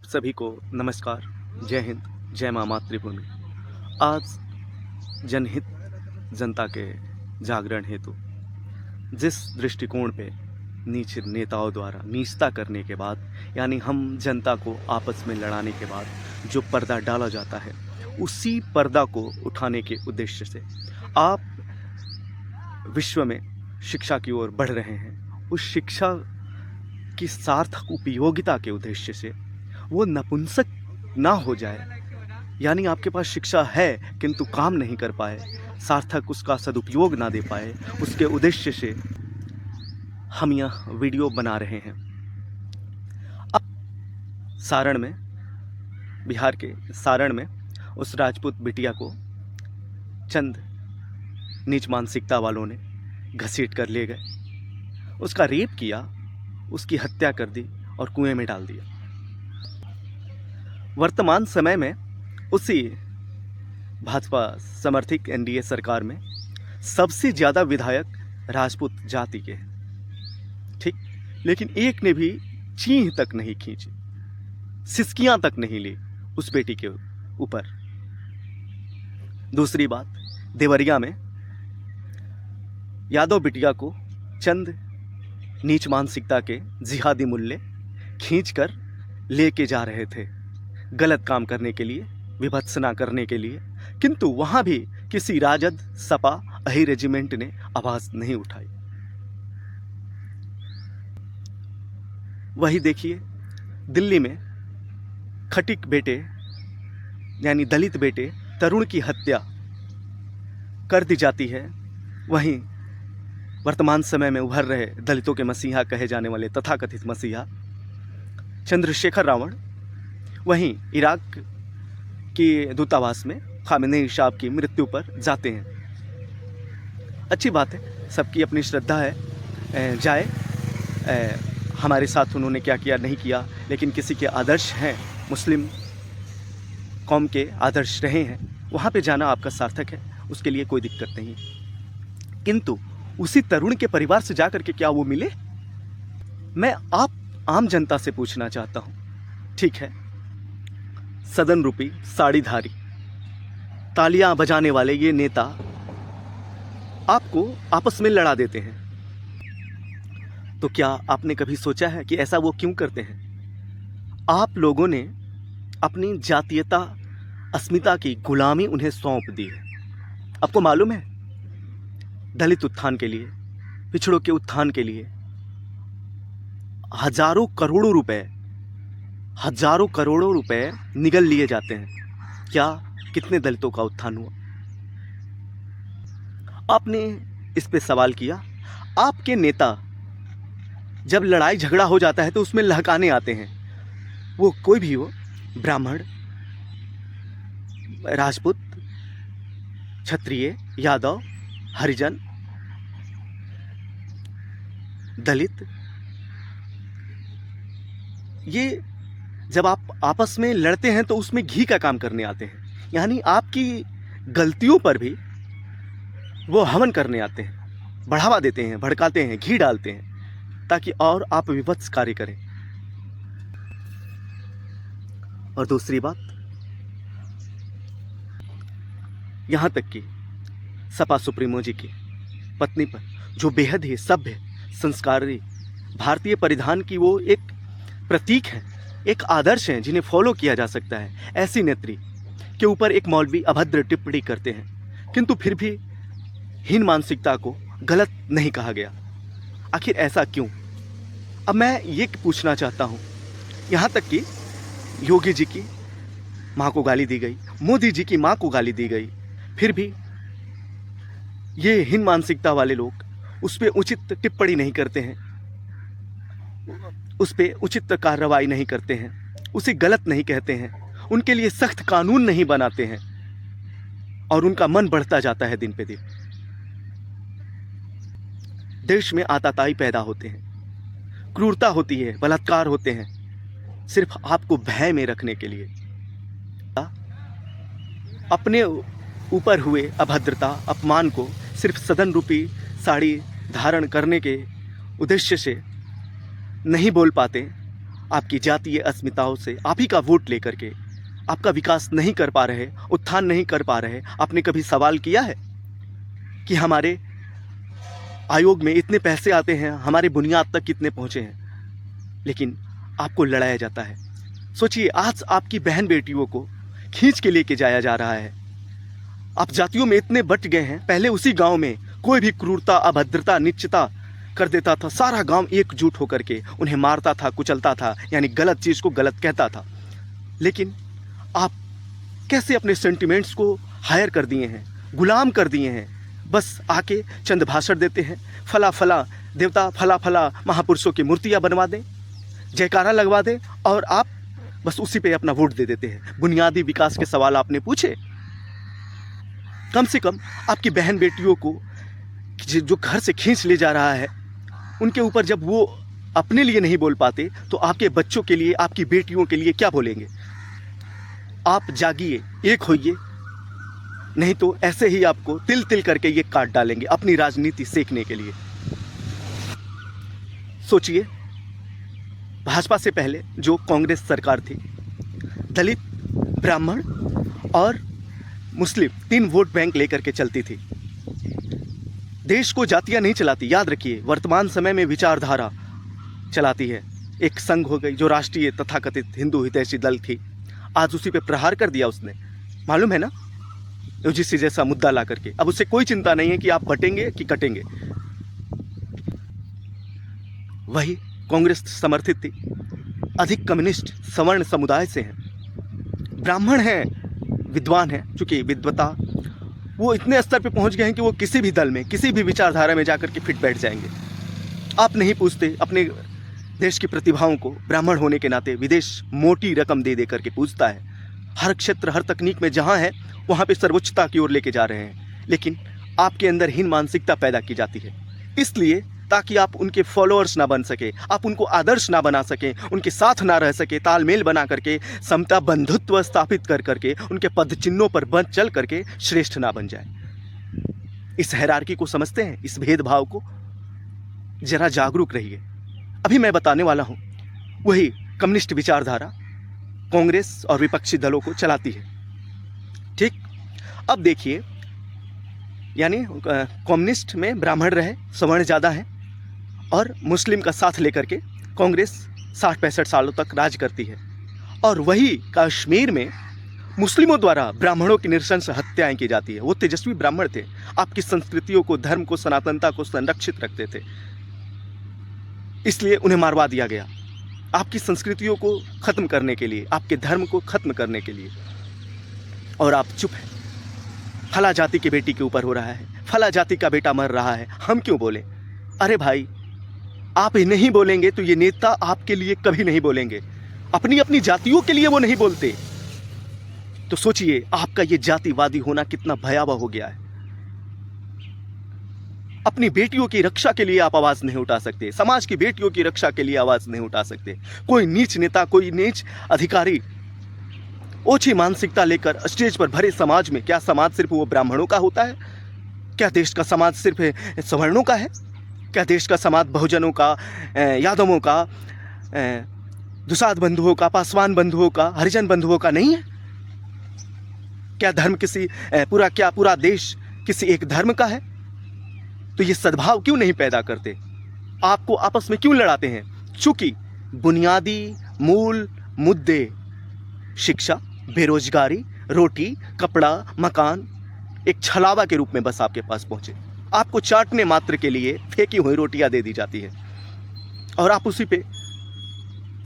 सभी को नमस्कार। जय हिंद, जय माँ मातृभूमि। आज जनहित जनता के जागरण हेतु जिस दृष्टिकोण पे नीच नेताओं द्वारा नीचता करने के बाद, यानी हम जनता को आपस में लड़ाने के बाद जो पर्दा डाला जाता है, उसी पर्दा को उठाने के उद्देश्य से आप विश्व में शिक्षा की ओर बढ़ रहे हैं। उस शिक्षा की सार्थक उपयोगिता के उद्देश्य से वो नपुंसक ना हो जाए, यानी आपके पास शिक्षा है किंतु काम नहीं कर पाए, सार्थक उसका सदुपयोग ना दे पाए, उसके उद्देश्य से हम यह वीडियो बना रहे हैं। अब सारण में, बिहार के सारण में उस राजपूत बिटिया को चंद नीच मानसिकता वालों ने घसीट कर ले गए, उसका रेप किया, उसकी हत्या कर दी और कुएं में डाल दिया। वर्तमान समय में उसी भाजपा समर्थित एनडीए सरकार में सबसे ज़्यादा विधायक राजपूत जाति के हैं, ठीक, लेकिन एक ने भी चींह तक नहीं खींची, सिसकियां तक नहीं ली उस बेटी के ऊपर। दूसरी बात, देवरिया में यादव बिटिया को चंद नीच मानसिकता के जिहादी मुल्ले खींचकर लेके जा रहे थे गलत काम करने के लिए, विभत्सना करने के लिए, किंतु वहां भी किसी राजद, सपा, अही रेजिमेंट ने आवाज नहीं उठाई। वही देखिए, दिल्ली में खटिक बेटे यानी दलित बेटे तरुण की हत्या कर दी जाती है। वहीं वर्तमान समय में उभर रहे दलितों के मसीहा कहे जाने वाले तथाकथित मसीहा चंद्रशेखर रावण वहीं इराक के दूतावास में खामेनेई साहब की मृत्यु पर जाते हैं। अच्छी बात है, सबकी अपनी श्रद्धा है, जाए, हमारे साथ उन्होंने क्या किया नहीं किया, लेकिन किसी के आदर्श हैं, मुस्लिम कौम के आदर्श रहे हैं, वहाँ पे जाना आपका सार्थक है, उसके लिए कोई दिक्कत नहीं। किंतु उसी तरुण के परिवार से जाकर के क्या वो मिले? मैं आप आम जनता से पूछना चाहता हूँ, ठीक है, सदन रूपी साड़ीधारी तालियां बजाने वाले ये नेता आपको आपस में लड़ा देते हैं, तो क्या आपने कभी सोचा है कि ऐसा वो क्यों करते हैं? आप लोगों ने अपनी जातीयता, अस्मिता की गुलामी उन्हें सौंप दी है। आपको मालूम है, दलित उत्थान के लिए, पिछड़ों के उत्थान के लिए हजारों करोड़ों रुपए निगल लिए जाते हैं। क्या कितने दलितों का उत्थान हुआ? आपने इस पे सवाल किया? आपके नेता जब लड़ाई झगड़ा हो जाता है तो उसमें लहकाने आते हैं, वो कोई भी हो, ब्राह्मण, राजपूत, क्षत्रिय, यादव, हरिजन, दलित, ये जब आप आपस में लड़ते हैं तो उसमें घी का काम करने आते हैं, यानी आपकी गलतियों पर भी वो हवन करने आते हैं, बढ़ावा देते हैं, भड़काते हैं, घी डालते हैं, ताकि और आप विभत्स कार्य करें। और दूसरी बात, यहां तक कि सपा सुप्रीमो जी की पत्नी पर, जो बेहद ही सभ्य, संस्कारी, भारतीय परिधान की वो एक प्रतीक है, एक आदर्श है जिन्हें फॉलो किया जा सकता है, ऐसी नेत्री के ऊपर एक मौलवी अभद्र टिप्पणी करते हैं, किंतु फिर भी हीन मानसिकता को गलत नहीं कहा गया। आखिर ऐसा क्यों? अब मैं ये पूछना चाहता हूँ, यहाँ तक कि योगी जी की माँ को गाली दी गई, मोदी जी की माँ को गाली दी गई, फिर भी ये हीन मानसिकता वाले लोग उस पर उचित टिप्पणी नहीं करते हैं, उस पर उचित कार्रवाई नहीं करते हैं, उसे गलत नहीं कहते हैं, उनके लिए सख्त कानून नहीं बनाते हैं, और उनका मन बढ़ता जाता है दिन पे दिन। देश में आताताई पैदा होते हैं, क्रूरता होती है, बलात्कार होते हैं, सिर्फ आपको भय में रखने के लिए। अपने ऊपर हुए अभद्रता, अपमान को सिर्फ सदन रूपी साड़ी धारण करने के उद्देश्य से नहीं बोल पाते, आपकी जातीय अस्मिताओं से आप ही का वोट लेकर के आपका विकास नहीं कर पा रहे, उत्थान नहीं कर पा रहे। आपने कभी सवाल किया है कि हमारे आयोग में इतने पैसे आते हैं, हमारे बुनियाद तक कितने पहुँचे हैं, लेकिन आपको लड़ाया जाता है। सोचिए, आज आपकी बहन बेटियों को खींच के लेके जाया जा रहा है। आप जातियों में इतने बट गए हैं, पहले उसी गांव में कोई भी क्रूरता, अभद्रता, नीचता कर देता था, सारा गांव एकजुट होकर के उन्हें मारता था, कुचलता था, यानी गलत चीज़ को गलत कहता था। लेकिन आप कैसे अपने सेंटिमेंट्स को हायर कर दिए हैं, गुलाम कर दिए हैं। बस आके चंद भाषण देते हैं, फला फला देवता, फला फला महापुरुषों की मूर्तियाँ बनवा दें, जयकारा लगवा दें, और आप बस उसी पे अपना वोट दे देते हैं। बुनियादी विकास के सवाल आपने पूछे? कम से कम आपकी बहन बेटियों को जो घर से खींच ले जा रहा है, उनके ऊपर जब वो अपने लिए नहीं बोल पाते, तो आपके बच्चों के लिए, आपकी बेटियों के लिए क्या बोलेंगे? आप जागिए, एक होइए, नहीं तो ऐसे ही आपको तिल तिल करके ये काट डालेंगे अपनी राजनीति सेकने के लिए। सोचिए, भाजपा से पहले जो कांग्रेस सरकार थी, दलित, ब्राह्मण और मुस्लिम 3 वोट बैंक लेकर के चलती थी। देश को जातियां नहीं चलाती, याद रखिए। वर्तमान समय में विचारधारा चलाती है। एक संघ हो गई जो राष्ट्रीय तथाकथित हिंदू हितैषी दल थी, आज उसी पे प्रहार कर दिया उसने, मालूम है ना, यूजीसी जैसा मुद्दा ला करके। अब उससे कोई चिंता नहीं है कि आप बटेंगे कि कटेंगे। वही कांग्रेस समर्थित थी, अधिक कम्युनिस्ट सवर्ण समुदाय से हैं, ब्राह्मण हैं, विद्वान हैं। चूंकि विद्वता वो इतने स्तर पे पहुंच गए हैं कि वो किसी भी दल में, किसी भी विचारधारा में जाकर के फिट बैठ जाएंगे। आप नहीं पूछते अपने देश की प्रतिभाओं को। ब्राह्मण होने के नाते विदेश मोटी रकम दे दे करके पूछता है। हर क्षेत्र, हर तकनीक में जहां है वहां पे सर्वोच्चता की ओर लेके जा रहे हैं, लेकिन आपके अंदर हीन मानसिकता पैदा की जाती है, इसलिए ताकि आप उनके फॉलोअर्स ना बन सके, आप उनको आदर्श ना बना सके, उनके साथ ना रह सके, तालमेल बना करके, समता बंधुत्व स्थापित कर करके, उनके पद चिन्हों पर बंध चल करके श्रेष्ठ ना बन जाए। इस हायरार्की को समझते हैं, इस भेदभाव को? जरा जागरूक रहिए। अभी मैं बताने वाला हूं, वही कम्युनिस्ट विचारधारा कांग्रेस और विपक्षी दलों को चलाती है। ठीक, अब देखिए, यानी कम्युनिस्ट में ब्राह्मण रहे, सवर्ण ज़्यादा है, और मुस्लिम का साथ लेकर के कांग्रेस 60-65 सालों तक राज करती है। और वही कश्मीर में मुस्लिमों द्वारा ब्राह्मणों की नृशंस हत्याएं की जाती है। वो तेजस्वी ब्राह्मण थे, आपकी संस्कृतियों को, धर्म को, सनातनता को संरक्षित रखते थे, इसलिए उन्हें मारवा दिया गया। आपकी संस्कृतियों को खत्म करने के लिए, आपके धर्म को खत्म करने के लिए, और आप चुप हैं। फला जाति की बेटी के ऊपर हो रहा है, फला जाति का बेटा मर रहा है, हम क्यों बोले? अरे भाई, आप नहीं बोलेंगे तो ये नेता आपके लिए कभी नहीं बोलेंगे। अपनी अपनी जातियों के लिए वो नहीं बोलते। तो सोचिए, आपका ये जातिवादी होना कितना भयावह हो गया है। अपनी बेटियों की रक्षा के लिए आप आवाज नहीं उठा सकते, समाज की बेटियों की रक्षा के लिए आवाज नहीं उठा सकते। कोई नीच नेता, कोई नीच अधिकारी ओछी मानसिकता लेकर स्टेज पर भरे समाज में, क्या समाज सिर्फ वो ब्राह्मणों का होता है? क्या देश का समाज सिर्फ सवर्णों का है? क्या देश का समाज बहुजनों का, यादवों का, दुसाध बंधुओं का, पासवान बंधुओं का, हरिजन बंधुओं का नहीं है? क्या धर्म किसी पूरा देश किसी एक धर्म का है? तो ये सद्भाव क्यों नहीं पैदा करते? आपको आपस में क्यों लड़ाते हैं? चूंकि बुनियादी मूल मुद्दे शिक्षा, बेरोजगारी, रोटी, कपड़ा, मकान एक छलावा के रूप में बस आपके पास पहुंचे। आपको चाटने मात्र के लिए फेंकी हुई रोटियां दे दी जाती है और आप उसी पे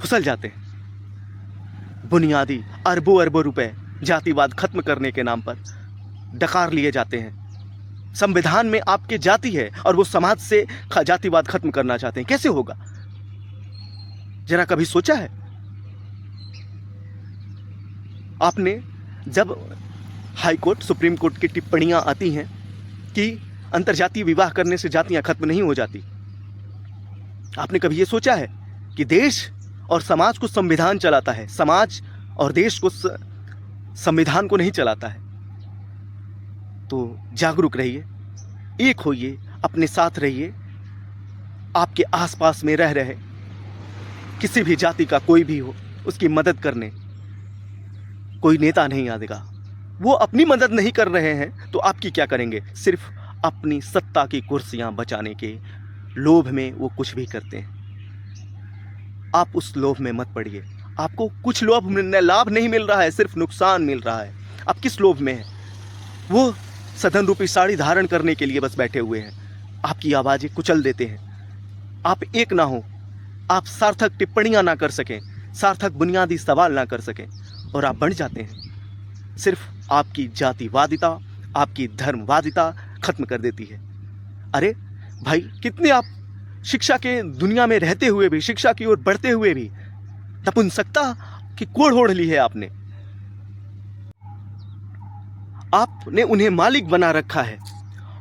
फिसल जाते हैं। बुनियादी अरबों अरबों रुपए जातिवाद खत्म करने के नाम पर डकार लिए जाते हैं। संविधान में आपके जाति है और वो समाज से जातिवाद खत्म करना चाहते हैं। कैसे होगा? जरा कभी सोचा है आपने? जब हाई कोर्ट, सुप्रीम कोर्ट की टिप्पणियां आती हैं कि अंतरजातीय विवाह करने से जातियां खत्म नहीं हो जाती, आपने कभी ये सोचा है कि देश और समाज को संविधान चलाता है, समाज और देश को संविधान को नहीं चलाता है? तो जागरूक रहिए, एक होइए, अपने साथ रहिए, आपके आसपास में रह रहे किसी भी जाति का कोई भी हो, उसकी मदद करने कोई नेता नहीं आएगा। वो अपनी मदद नहीं कर रहे हैं तो आपकी क्या करेंगे? सिर्फ अपनी सत्ता की कुर्सियां बचाने के लोभ में वो कुछ भी करते हैं। आप उस लोभ में मत पड़िए। आपको कुछ लाभ नहीं मिल रहा है, सिर्फ नुकसान मिल रहा है। आप किस लोभ में हैं? वो सदन रूपी साड़ी धारण करने के लिए बस बैठे हुए हैं, आपकी आवाज़ें कुचल देते हैं। आप एक ना हो, आप सार्थक टिप्पणियां ना कर सकें, सार्थक बुनियादी सवाल ना कर सकें, और आप बढ़ जाते हैं। सिर्फ आपकी जातिवादिता, आपकी धर्मवादिता खत्म कर देती है। अरे भाई, कितने आप शिक्षा के दुनिया में रहते हुए भी, शिक्षा की ओर बढ़ते हुए भी नपुंसकता की कोड़ ओढ़ ली है आपने। आपने उन्हें मालिक बना रखा है,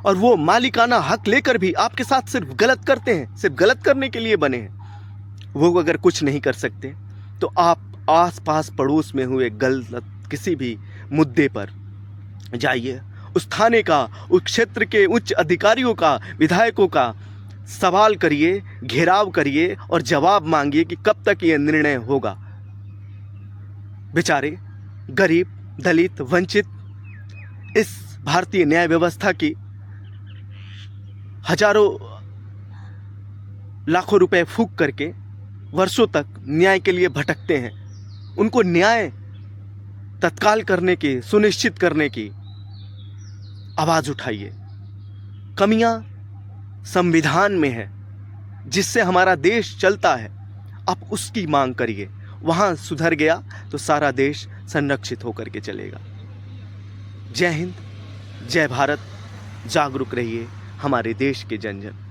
और वो मालिकाना हक लेकर भी आपके साथ सिर्फ गलत करते हैं, सिर्फ गलत करने के लिए बने हैं। वो अगर कुछ नहीं कर सकते तो आप आसपास पड़ोस में हुए गलत किसी भी मुद्दे पर जाइए, उस थाने का, उस क्षेत्र के उच्च अधिकारियों का, विधायकों का सवाल करिए, घेराव करिए और जवाब मांगिए कि कब तक ये निर्णय होगा। बेचारे गरीब, दलित, वंचित इस भारतीय न्याय व्यवस्था की हजारों लाखों रुपए फूंक करके वर्षों तक न्याय के लिए भटकते हैं। उनको न्याय तत्काल करने की, सुनिश्चित करने की आवाज़ उठाइए। कमियां संविधान में है जिससे हमारा देश चलता है, आप उसकी मांग करिए। वहाँ सुधर गया तो सारा देश संरक्षित होकर के चलेगा। जय हिंद, जय भारत। जागरूक रहिए हमारे देश के जन जन।